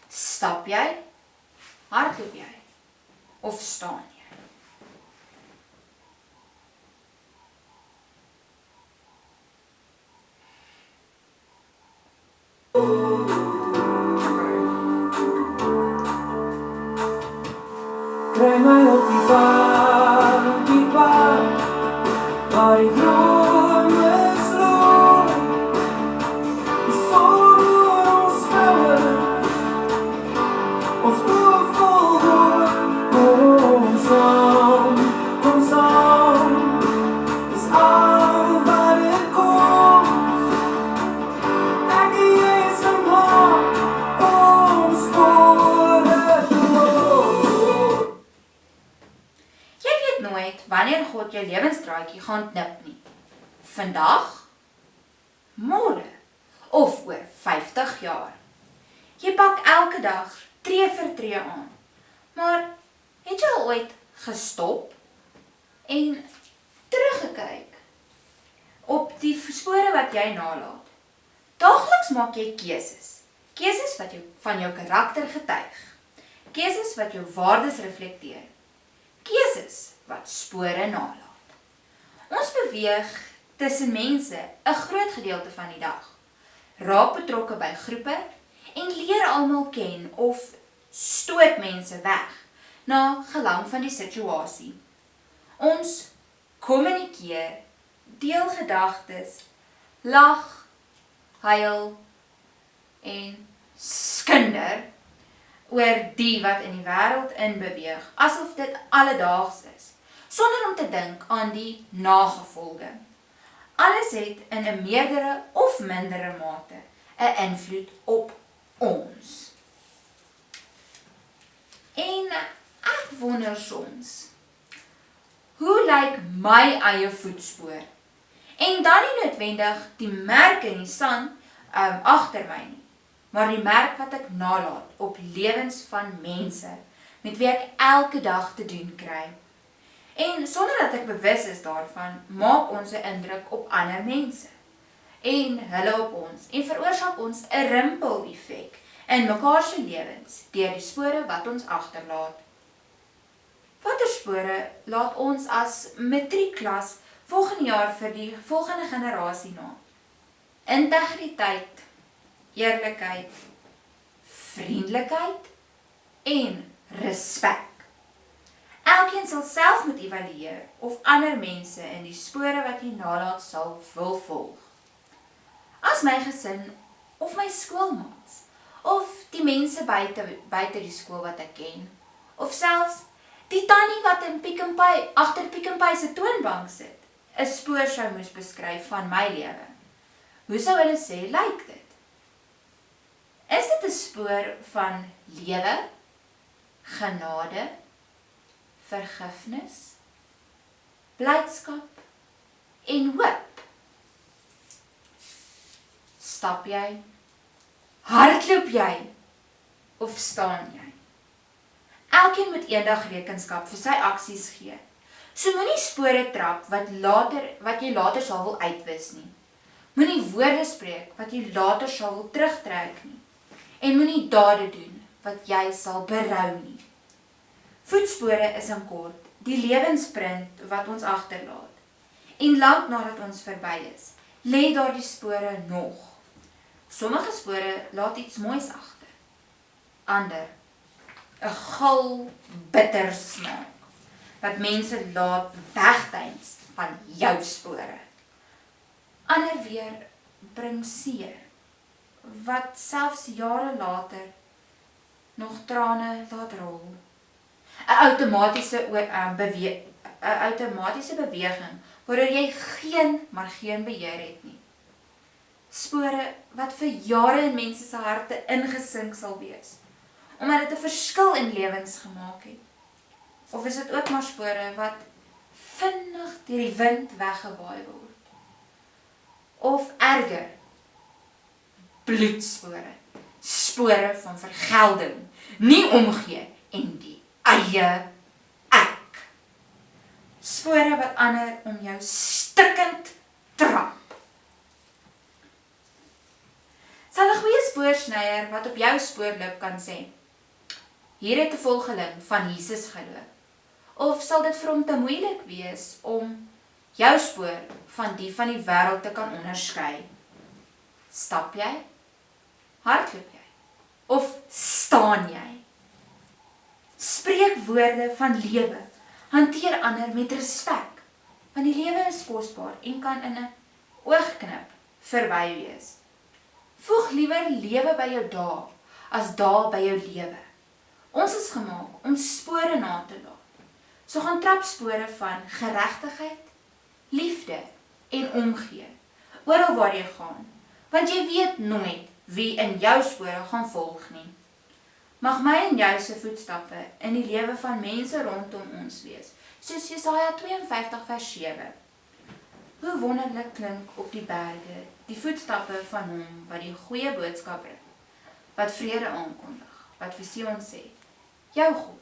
Stap jy, hardloop jy, of staan jy? Kry my op die pad, waar die drome sloop. Die son oor ons skouers, ons oë vol hoop. Kom saam, dis al wat het kost. Ek en jy is gemaak om spore te loop. Jy weet nooit wanneer God jou lewensdraadjie gaan knip nie. Vandag, môre of oor 50 jaar. Jy pak elke dag tree vir tree aan. Maar het jy al ooit gestop en teruggekyk op die spore wat jy nalaat? Daagliks maak jy keuses. Keuses wat van jou karakter getuig. Keuses wat jou waardes reflekteer. Keuses wat spore nalaat. Ons beweeg tussen mense 'n groot gedeelte van die dag. Raak betrokke by groepe en leer almal ken of stoot mense weg na gelang van die situasie. Ons kommunikeer, deel gedagtes, lag, huil en skinder oor die wat in die wêreld inbeweeg, asof dit alledaags is, sonder om te dink aan die nagevolge. Alles het in 'n meerdere of mindere mate 'n invloed op ons. En ek wonder soms, hoe lyk my eie voetspoor? En dan nie noodwendig die merk in die sand agter my nie, maar die merk wat ek nalaat op lewens van mense, met wie ek elke dag te doen kry. En sonder dat ek bewus is daarvan, maak ons 'n indruk op ander mense. En hulle op ons, en veroorsaak ons 'n rimpel-effek in mekaar se lewens, deur die spore wat ons agterlaat. Watter spore laat ons as matriekklas volgende jaar vir die volgende generasie na? Integriteit, eerlikheid, vriendelikheid en respek. Elkeen sal self moet evalueer of ander mense in die spore wat jy nalaat sal wil volg. As my gesin of my skoolmaats of die mense buite die skool wat ek ken, of selfs die tannie wat in Pick n Pay agter Pick n Pay se toonbank sit, 'n spoor sou moes beskryf van my lewe. Hoe sou hulle sê, lyk dit? Is dit 'n spoor van lewe, genade, vergifnis, blydskap en hoop? Stap jy, hardloop jy, of staan jy? Elkeen moet eendag rekenskap vir sy aksies gee. So moenie spore trap wat jy later sal wil uitwis nie. Moenie woorde spreek wat jy later sal wil terugtrek nie. En moenie dade doen wat jy sal berou nie. Voetspore is in kort die lewensprint wat ons agterlaat. En lank nadat ons verby is, lê daardie spore nog. Sommige spore laat iets moois agter. Ander, 'n gul bitter smaak, wat mense laat wegtyns van jou spore. Ander weer bring seer, wat selfs jare later nog trane laat rol. 'n outomatiese beweging, waardoor jy geen beheer het nie. Spore wat vir jare in mense se harte ingesink sal wees, omdat dit 'n verskil in lewens gemaak het. Of is dit ook maar spore wat vinnig deur die wind weggewaai word? Of erger, bloedspore, spore van vergelding, nie omgee en die eie ek. Spore wat ander om jou stikkend trap. Sal 'n goeie spoorsnyer wat op jou spoor loop kan sê, hier het 'n volgeling van Jesus geloop? Of sal dit vir hom te moeilik wees om jou spoor van die wêreld te kan onderskei? Stap jy? Hardloop jy? Of staan jy? Spreek woorde van lewe. Hanteer ander met respek, want die lewe is kosbaar en kan in 'n oogknip verby wees. Voeg liewer lewe by jou dae as dae by jou lewe. Ons is gemaak om spore na te laat. So gaan trapspore van geregtigheid, liefde en omgee oral waar jy gaan, want jy weet nooit wie in jou spore gaan volg nie. Mag my en jou se voetstappe in die lewe van mense rondom ons wees, soos Jesaja 52 vers 7. Hoe wonderlik klink op die berge die voetstappe van hom wat die goeie boodskap bring, wat vrede aankondig, wat vir Sion sê, jou God